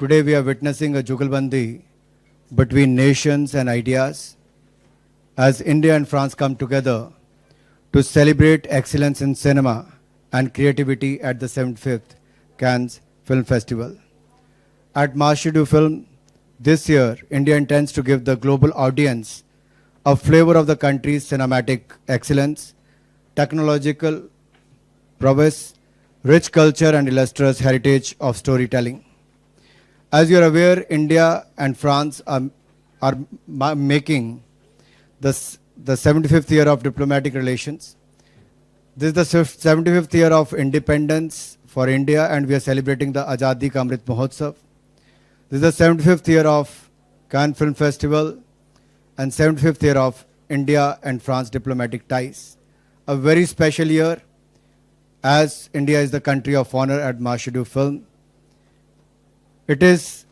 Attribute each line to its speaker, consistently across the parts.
Speaker 1: Today we are witnessing a jugalbandi between nations and ideas as India and France come together to celebrate excellence in cinema and creativity at the 75th Cannes Film Festival. At Marshidu Film, this year, India intends to give the global audience a flavor of the country's cinematic excellence, technological prowess, rich culture and illustrious heritage of storytelling. As you are aware, India and France are making the 75th year of diplomatic relations. This is the 75th year of independence for India, and we are celebrating the Azadi Ka Amrit Mahotsav. This is the 75th year of Cannes Film Festival and 75th year of India and France diplomatic ties. A very special year as India is the country of honor at Marshidu Film. It is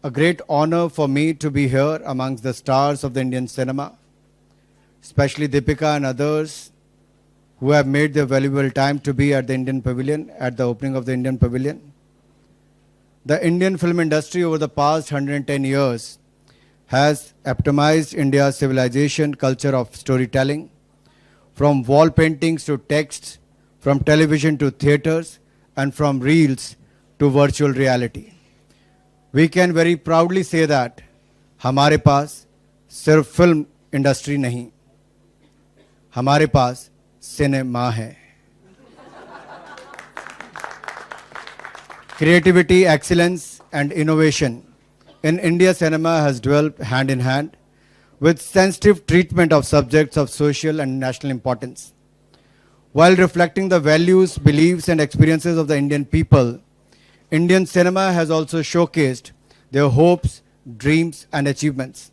Speaker 1: a great honor for me to be here amongst the stars of the Indian cinema, especially Deepika and others who have made their valuable time to be at the Indian Pavilion, at the opening of the Indian Pavilion. The Indian film industry over the past 110 years has epitomized India's civilization culture of storytelling, from wall paintings to texts, from television to theaters, and from reels to virtual reality. We can very proudly say that हमारे पास सिर्फ film industry नहीं, हमारे पास cinema है. Creativity, excellence, and innovation in India cinema has developed hand in hand with sensitive treatment of subjects of social and national importance. While reflecting the values, beliefs, and experiences of the Indian people, Indian cinema has also showcased their hopes, dreams, and achievements.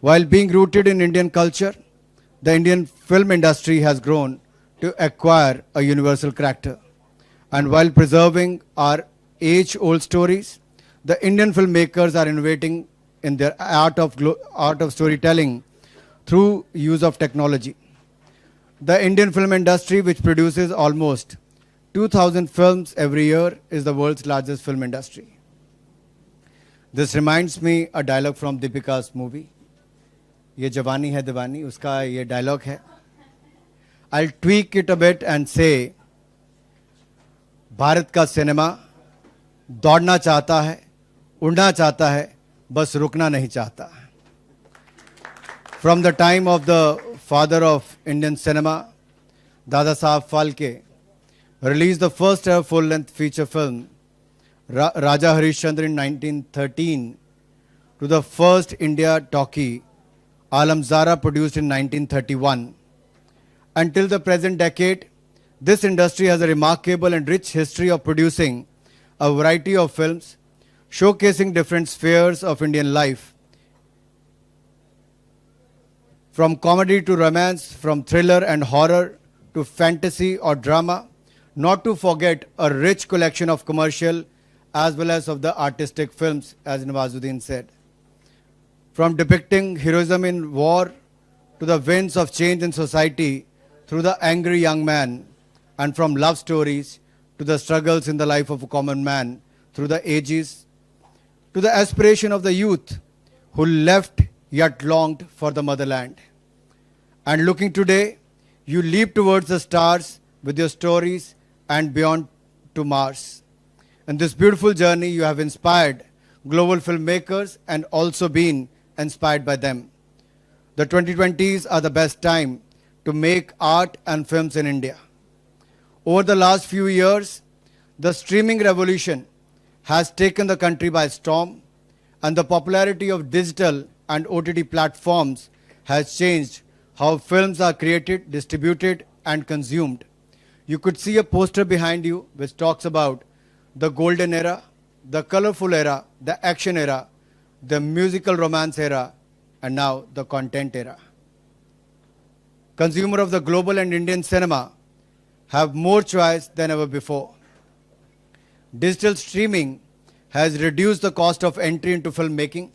Speaker 1: While being rooted in Indian culture, the Indian film industry has grown to acquire a universal character. And while preserving our age-old stories, the Indian filmmakers are innovating in their art of storytelling through use of technology. The Indian film industry, which produces almost 2,000 films every year, is the world's largest film industry. This reminds me a dialogue from Deepika's movie. ये जवानी है दीवानी, उसका ये dialogue है. I'll tweak it a bit and say, Bharat का cinema दौड़ना चाहता है, उड़ना चाहता है, बस रुकना नहीं चाहता. From the time of the father of Indian cinema, Dada Saheb Phalke, released the first ever full-length feature film, Raja Harishchandra in 1913, to the first India talkie, Alam Zara, produced in 1931. Until the present decade, this industry has a remarkable and rich history of producing a variety of films, showcasing different spheres of Indian life, from comedy to romance, from thriller and horror to fantasy or drama, not to forget a rich collection of commercial as well as of the artistic films, as Nawazuddin said. From depicting heroism in war to the winds of change in society through the angry young man, and from love stories to the struggles in the life of a common man through the ages, to the aspiration of the youth who left yet longed for the motherland. And looking today, you leap towards the stars with your stories and beyond to Mars. In this beautiful journey, you have inspired global filmmakers and also been inspired by them. The 2020s are the best time to make art and films in India. Over the last few years, the streaming revolution has taken the country by storm, and the popularity of digital and OTT platforms has changed how films are created, distributed, and consumed. You could see a poster behind you which talks about the golden era, the colorful era, the action era, the musical romance era, and now the content era. Consumer of the global and Indian cinema have more choice than ever before. Digital streaming has reduced the cost of entry into filmmaking,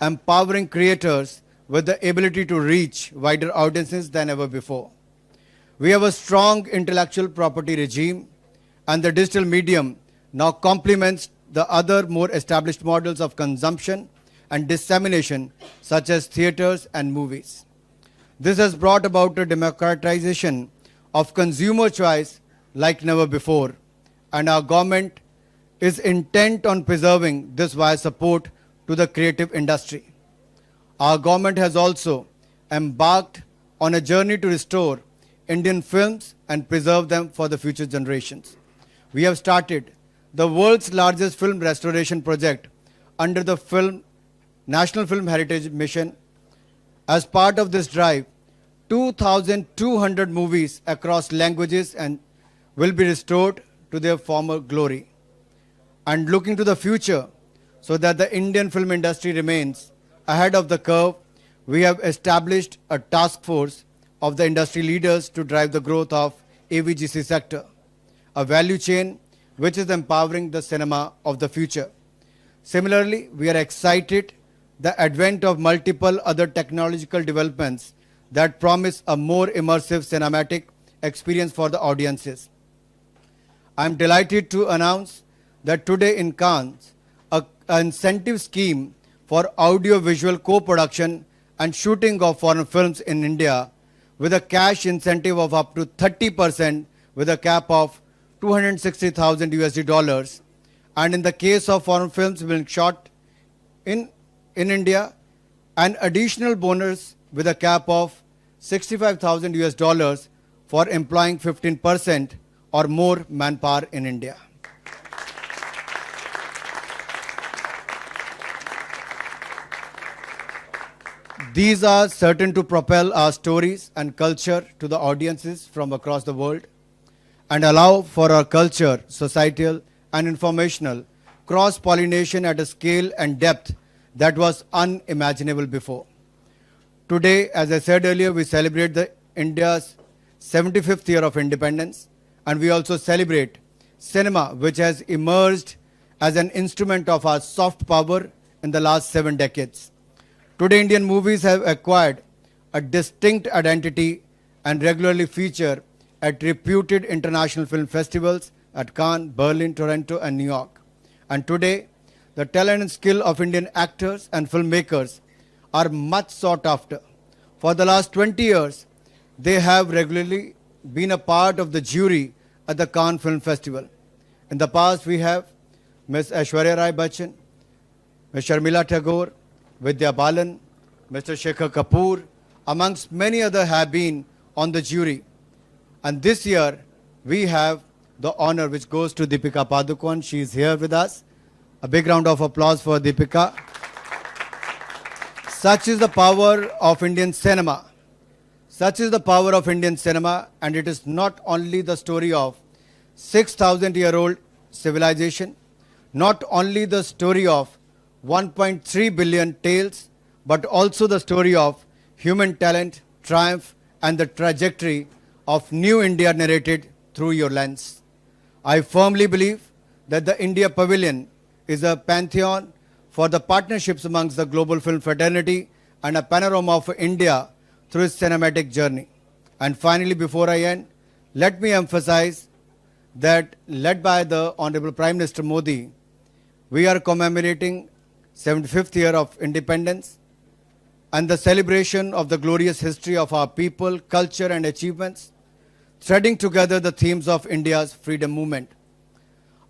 Speaker 1: empowering creators with the ability to reach wider audiences than ever before. We have a strong intellectual property regime, and the digital medium now complements the other more established models of consumption and dissemination, such as theaters and movies. This has brought about a democratization of consumer choice like never before, and our government is intent on preserving this via support to the creative industry. Our government has also embarked on a journey to restore Indian films and preserve them for the future generations. We have started the world's largest film restoration project under the National Film Heritage Mission. As part of this drive, 2,200 movies across languages and will be restored to their former glory. And looking to the future, so that the Indian film industry remains ahead of the curve, we have established a task force of the industry leaders to drive the growth of AVGC sector, a value chain which is empowering the cinema of the future. Similarly, we are excited the advent of multiple other technological developments that promise a more immersive cinematic experience for the audiences. I am delighted to announce that today in Cannes, an incentive scheme for audio-visual co-production and shooting of foreign films in India with a cash incentive of up to 30% with a cap of $260,000, and in the case of foreign films being shot in India, an additional bonus with a cap of $65,000 for employing 15% or more manpower in India. These are certain to propel our stories and culture to the audiences from across the world and allow for our culture, societal and informational cross-pollination at a scale and depth that was unimaginable before. Today, as I said earlier, we celebrate India's 75th year of independence, and we also celebrate cinema, which has emerged as an instrument of our soft power in the last 7 decades. Today, Indian movies have acquired a distinct identity and regularly feature at reputed international film festivals at Cannes, Berlin, Toronto, and New York. And today, the talent and skill of Indian actors and filmmakers are much sought after. For the last 20 years, they have regularly been a part of the jury at the Cannes Film Festival. In the past, we have Ms. Aishwarya Rai Bachchan, Ms. Sharmila Tagore, Vidya Balan, Mr. Shekhar Kapoor, amongst many others have been on the jury. And this year, we have the honor which goes to Deepika Padukone. She is here with us. A big round of applause for Deepika. Such is the power of Indian cinema. Such is the power of Indian cinema, and it is not only the story of 6,000-year-old civilization, not only the story of 1.3 billion tales, but also the story of human talent, triumph, and the trajectory of new India narrated through your lens. I firmly believe that the India Pavilion is a pantheon for the partnerships amongst the global film fraternity and a panorama of India through its cinematic journey. And finally, before I end, let me emphasize that led by the Honorable Prime Minister Modi, we are commemorating 75th year of independence and the celebration of the glorious history of our people, culture and achievements, threading together the themes of India's freedom movement.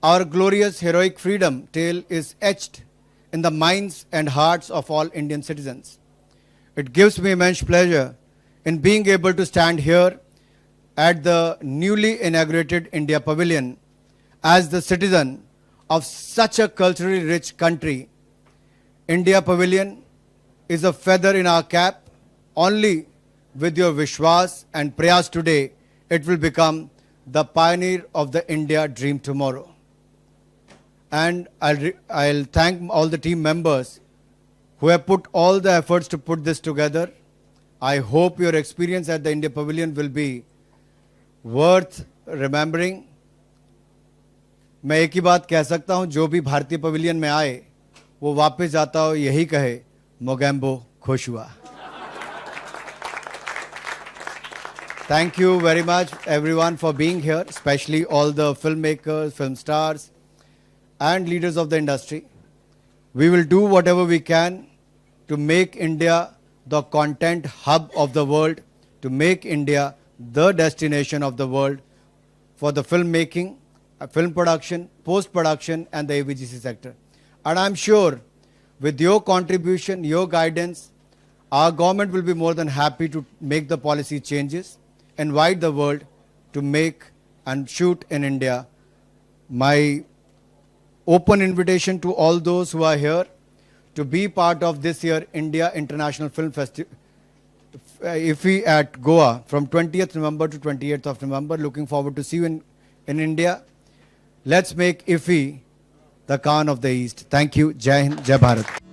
Speaker 1: Our glorious heroic freedom tale is etched in the minds and hearts of all Indian citizens. It gives me immense pleasure in being able to stand here at the newly inaugurated India Pavilion as the citizen of such a culturally rich country. India Pavilion is a feather in our cap. Only with your Vishwas and Prayas today, it will become the pioneer of the India dream tomorrow. And I'll thank all the team members who have put all the efforts to put this together. I hope your experience at the India Pavilion will be worth remembering. मैं एक ही बात कह सकता हूं, जो भी भारतीय pavilion में आए वो वापस जाता हो यही कहे, मोगैम्बो खुश हुआ. Thank you very much everyone for being here, especially all the filmmakers, film stars, and leaders of the industry. We will do whatever we can to make India the content hub of the world, to make India the destination of the world for the filmmaking, film production, post-production and the AVGC sector. And I'm sure with your contribution, your guidance, our government will be more than happy to make the policy changes, invite the world to make and shoot in India. My open invitation to all those who are here to be part of this year India International Film Festival, IFFI at Goa from 20th November to 28th of November. Looking forward to see you in India. Let's make IFFI the Khan of the East. Thank you. Jai Hind, Jai Bharat.